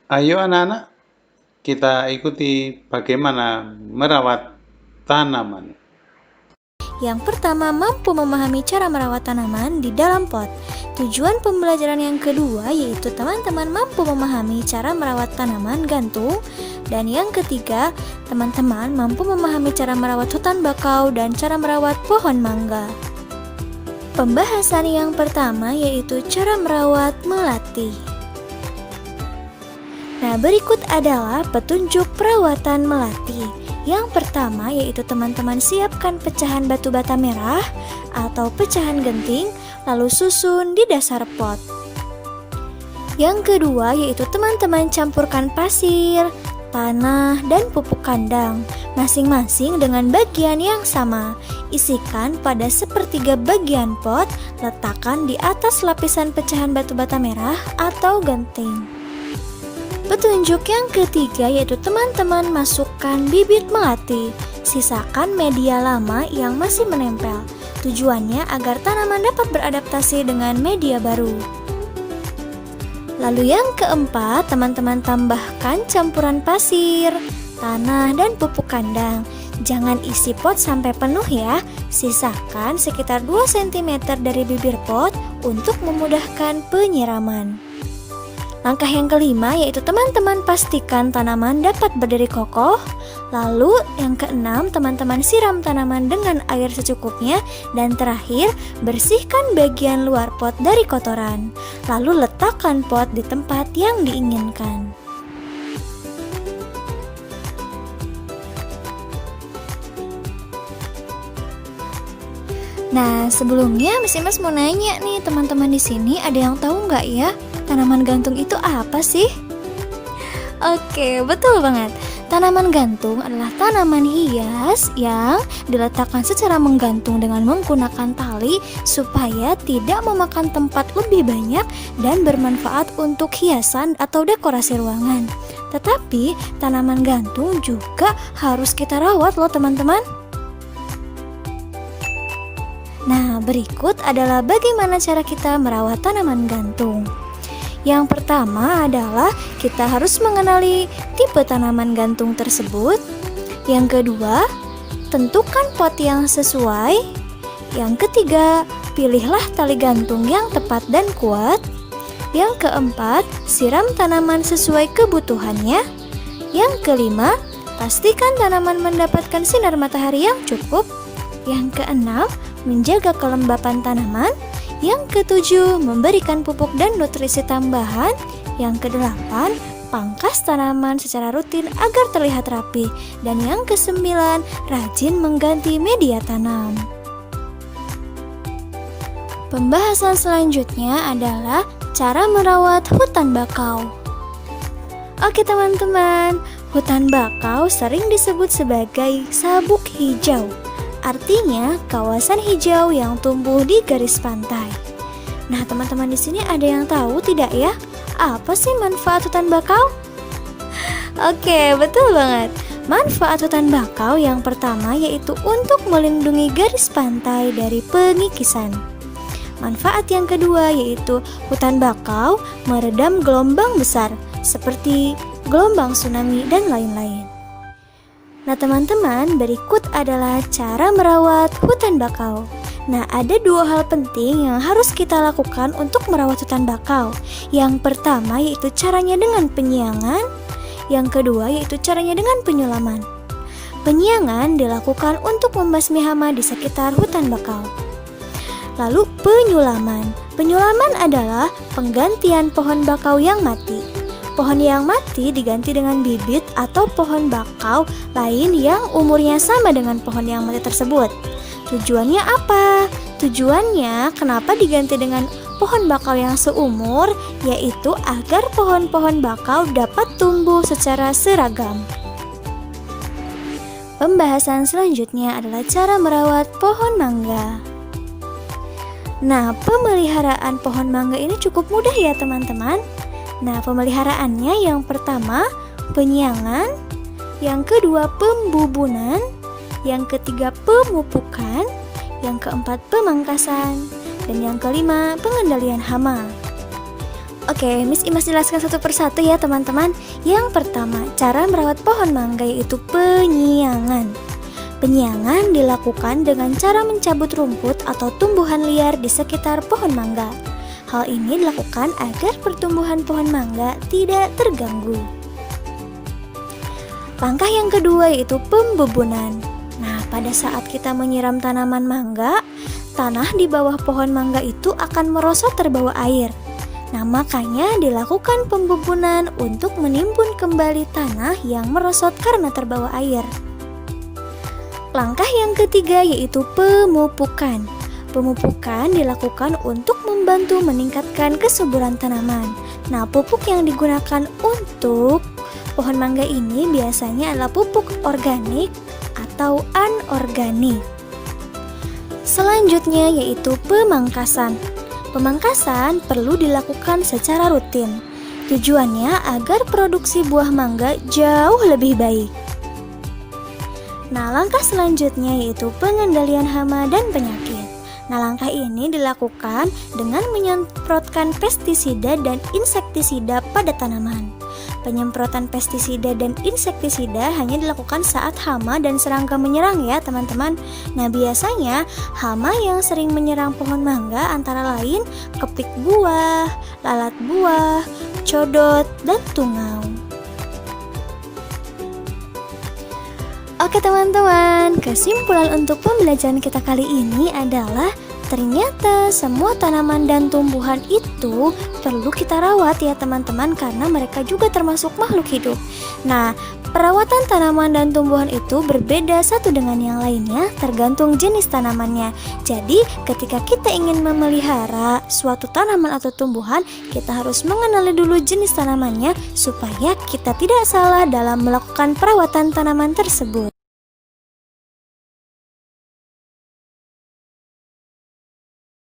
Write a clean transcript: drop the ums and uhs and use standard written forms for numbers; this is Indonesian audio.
Ayo anak-anak, kita ikuti bagaimana merawat tanaman. Yang pertama, mampu memahami cara merawat tanaman di dalam pot. Tujuan pembelajaran yang kedua yaitu teman-teman mampu memahami cara merawat tanaman gantung. Dan yang ketiga, teman-teman mampu memahami cara merawat hutan bakau dan cara merawat pohon mangga. Pembahasan yang pertama yaitu cara merawat melati. Nah, berikut adalah petunjuk perawatan melati. Yang pertama yaitu teman-teman siapkan pecahan batu bata merah atau pecahan genting, lalu susun di dasar pot. Yang kedua yaitu teman-teman campurkan pasir, tanah, dan pupuk kandang, masing-masing dengan bagian yang sama. Isikan pada sepertiga bagian pot, letakkan di atas lapisan pecahan batu bata merah atau genting. Petunjuk yang ketiga yaitu teman-teman masukkan bibit melati. Sisakan media lama yang masih menempel. Tujuannya agar tanaman dapat beradaptasi dengan media baru. Lalu yang keempat, teman-teman tambahkan campuran pasir, tanah, dan pupuk kandang. Jangan isi pot sampai penuh ya. Sisakan sekitar 2 cm dari bibir pot untuk memudahkan penyiraman. Langkah yang kelima yaitu teman-teman pastikan tanaman dapat berdiri kokoh. Lalu yang keenam, teman-teman siram tanaman dengan air secukupnya. Dan terakhir, bersihkan bagian luar pot dari kotoran. Lalu letakkan pot di tempat yang diinginkan. Nah, sebelumnya Miss Imas mau nanya nih, teman-teman di sini ada yang tahu nggak ya, tanaman gantung itu apa sih? Oke, betul banget. Tanaman gantung adalah tanaman hias yang diletakkan secara menggantung dengan menggunakan tali supaya tidak memakan tempat lebih banyak dan bermanfaat untuk hiasan atau dekorasi ruangan. Tetapi tanaman gantung juga harus kita rawat loh teman-teman. Nah, berikut adalah bagaimana cara kita merawat tanaman gantung. Yang pertama adalah kita harus mengenali tipe tanaman gantung tersebut. Yang kedua, tentukan pot yang sesuai. Yang ketiga, pilihlah tali gantung yang tepat dan kuat. Yang keempat, siram tanaman sesuai kebutuhannya. Yang kelima, pastikan tanaman mendapatkan sinar matahari yang cukup. Yang keenam, menjaga kelembapan tanaman. Yang ketujuh, memberikan pupuk dan nutrisi tambahan. Yang kedelapan, pangkas tanaman secara rutin agar terlihat rapi. Dan yang kesembilan, rajin mengganti media tanam. Pembahasan selanjutnya adalah cara merawat hutan bakau. Oke teman-teman, hutan bakau sering disebut sebagai sabuk hijau. Artinya kawasan hijau yang tumbuh di garis pantai. Nah, teman-teman di sini ada yang tahu tidak ya? Apa sih manfaat hutan bakau? Oke, betul banget. Manfaat hutan bakau yang pertama yaitu untuk melindungi garis pantai dari pengikisan. Manfaat yang kedua yaitu hutan bakau meredam gelombang besar seperti gelombang tsunami dan lain-lain. Nah teman-teman, berikut adalah cara merawat hutan bakau. Nah, ada 2 hal penting yang harus kita lakukan untuk merawat hutan bakau. Yang pertama yaitu caranya dengan penyiangan. Yang kedua yaitu caranya dengan penyulaman. Penyiangan dilakukan untuk membasmi hama di sekitar hutan bakau. Lalu penyulaman. Penyulaman adalah penggantian pohon bakau yang mati. Pohon yang mati diganti dengan bibit atau pohon bakau lain yang umurnya sama dengan pohon yang mati tersebut. Tujuannya apa? Tujuannya kenapa diganti dengan pohon bakau yang seumur? Yaitu agar pohon-pohon bakau dapat tumbuh secara seragam. Pembahasan selanjutnya adalah cara merawat pohon mangga. Nah, pemeliharaan pohon mangga ini cukup mudah ya teman-teman. Nah, pemeliharaannya yang pertama penyiangan, yang kedua pembubunan, yang ketiga pemupukan, yang keempat pemangkasan, dan yang kelima pengendalian hama. Oke, Miss Imas jelaskan satu persatu ya teman-teman. Yang pertama, cara merawat pohon mangga yaitu penyiangan. Penyiangan dilakukan dengan cara mencabut rumput atau tumbuhan liar di sekitar pohon mangga. Hal ini dilakukan agar pertumbuhan pohon mangga tidak terganggu. Langkah yang kedua yaitu pembubunan. Nah, pada saat kita menyiram tanaman mangga, tanah di bawah pohon mangga itu akan merosot terbawa air. Nah, makanya dilakukan pembubunan untuk menimbun kembali tanah yang merosot karena terbawa air. Langkah yang ketiga yaitu pemupukan. Pemupukan dilakukan untuk membantu meningkatkan kesuburan tanaman. Nah, pupuk yang digunakan untuk pohon mangga ini biasanya adalah pupuk organik atau anorganik. Selanjutnya yaitu pemangkasan. Pemangkasan perlu dilakukan secara rutin. Tujuannya agar produksi buah mangga jauh lebih baik. Nah, langkah selanjutnya yaitu pengendalian hama dan penyakit. Nah, langkah ini dilakukan dengan menyemprotkan pestisida dan insektisida pada tanaman. Penyemprotan pestisida dan insektisida hanya dilakukan saat hama dan serangga menyerang ya teman-teman. Nah, biasanya hama yang sering menyerang pohon mangga antara lain kepik buah, lalat buah, codot, dan tungau. Oke teman-teman, kesimpulan untuk pembelajaran kita kali ini adalah ternyata semua tanaman dan tumbuhan itu perlu kita rawat ya teman-teman, karena mereka juga termasuk makhluk hidup. Nah, perawatan tanaman dan tumbuhan itu berbeda satu dengan yang lainnya tergantung jenis tanamannya. Jadi, ketika kita ingin memelihara suatu tanaman atau tumbuhan, kita harus mengenali dulu jenis tanamannya supaya kita tidak salah dalam melakukan perawatan tanaman tersebut.